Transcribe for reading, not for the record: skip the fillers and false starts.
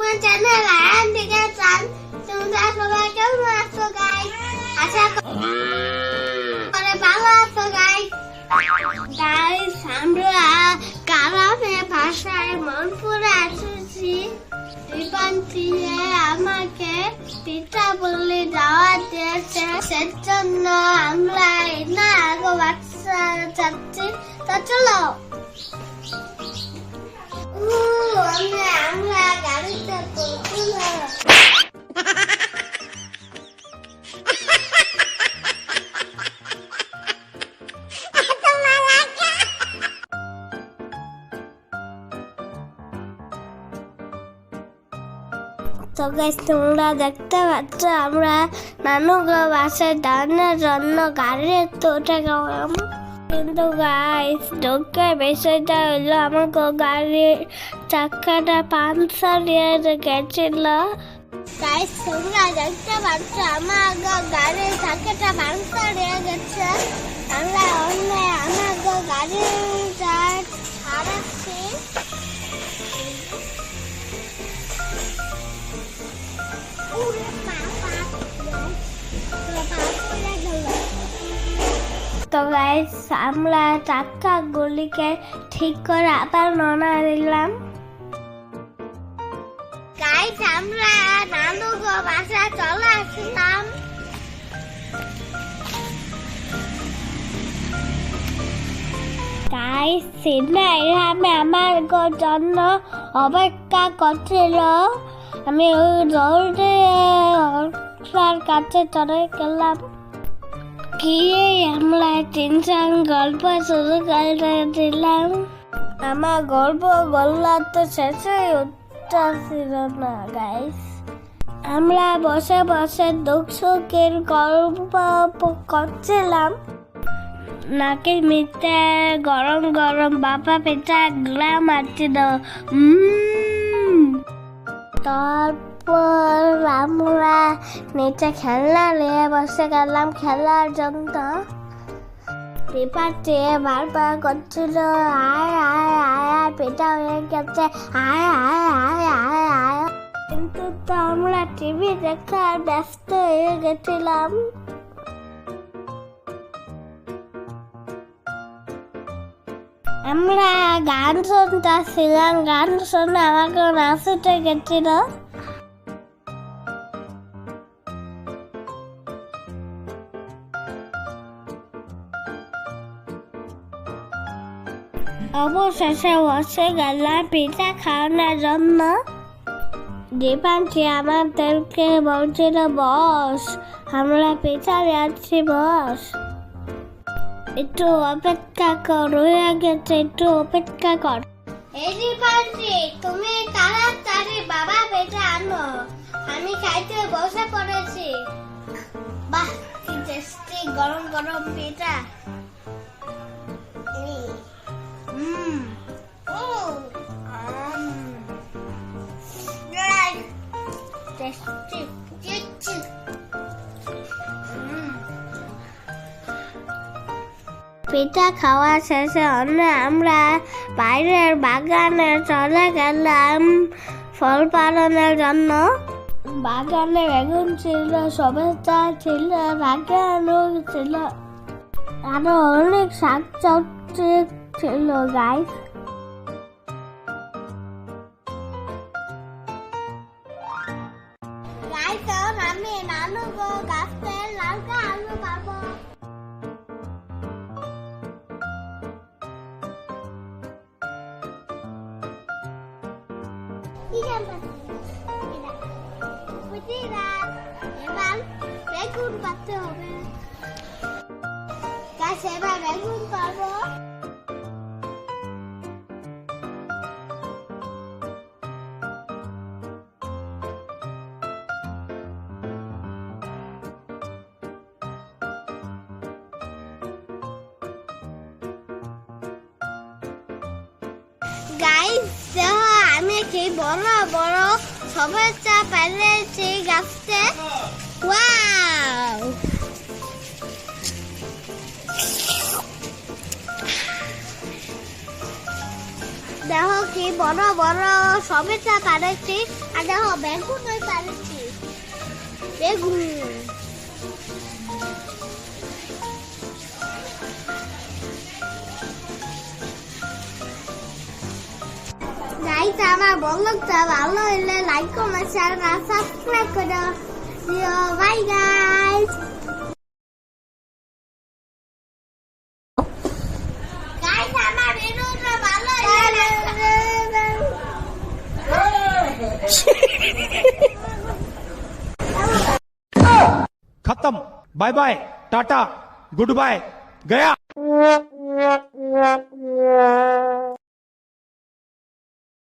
আমার চ্যানেল আয়ান দিকে চান। তোমরা সবাই কেমন আছো গাইস? আশা করি ভালো আছো গাইস। গাইস আমরা কারামে ভাষায় মনপুরে আসছি। রিপান্তিয়ে আমাকে পিঠা বলে দাওয়াত দিয়েছে, সেজন্য আমরা না আগো বাচ্চা যাচ্ছি। তো চলো আমরা গাড়িতে তো গাইস তোমরা দেখতে পাচ্ছ আমরা নানুগো বাসায় দাঁড়ানোর জন্য গাড়িতে উঠে গেলাম। কিন্তু গাইস দুঃখের বিষয়টা হলো আমাকে গাড়ির চাকাটা পাংচার হয়ে গেছিল। গাইস তোমরা দেখতে পাচ্ছ আমার গাড়ির চাকাটা পাংচার হয়ে গেছে। আমরা অন্য আমার গাড়িটা হারাচ্ছি। তো গাইস আমরা চাকা গুলিকে ঠিক করে আবার রওনা দিলাম। গাইস আমরা নানুগো বাসায় চলে আসলাম। গাইস সিনা এখানে আমার জন্য অপেক্ষা করছিল। আমি দৌড়ে কাছে চলে গেলাম। গিয়ে আমরা তিনজন গল্প শুরু করে দিলাম। আমার গল্প গল্লা তো শেষে উঠছিল না গাইস। আমরা বসে বসে দুঃখ সুখের গল্প করছিলাম। নাকের মিটে গরম গরম বাবা পিঠা গ্রাম আসছিল। তারপর আমরা নিচে খেলনা নিয়ে বসে গেলাম খেলার জন্য। পেপারটি বারবার করছিল আয় আয় আয় আয়, পেটা হয়ে গেছে আয় আয় আয় আয় আয়। কিন্তু তো আমরা টিভি দেখার ব্যস্ত হয়ে গেছিলাম। আমরা গান শুনতেছিলাম, গান শুনে আমাকে নাচতে গেছিল। অবশেষে বসে গেলাম পিঠা খাওয়ানোর জন্য। দীপান্তি আমাদেরকে বলছিল বস, আমরা পিঠা যাচ্ছি বস, একটু অপেক্ষা কর, হয়ে গেছে একটু অপেক্ষা কর। এই দীপান্তি তুমি তাড়াতাড়ি বাবা পিঠা আনো, আমি খাইতে বসে পড়েছি। বাহ কি টেস্টি গরম গরম পিঠা। পিঠা খাওয়া শেষে আমরা বাইরের বাগানে চলে গেলাম ফল পালনের জন্য। বাগানে বেগুন ছিল, সবেদা ছিল, বাগানও ছিল, আরো অনেক শাক সবজি ছিল গাইস। আমি নানুগো গাছে লালকা আলু পাবো। এবার বেগুন পাতে হবে। গাছে এবার বেগুন পাবো। গাইস আমি কি বড় বড় সবেদা পেরেছি গাছতে। ওয়াও দেখো কি বড় বড় সবেদা পারেছি, আর দেখো বেগুন পারেছি, বেগুন। গাইস আমার ব্লগটা ভালো হলে লাইক কমেন্ট শেয়ার আর সাবস্ক্রাইব করে দিও। Bye guys. গাইস আমার ভিডিওটা ভালো হলে खत्म। Bye bye, tata, good bye, गया।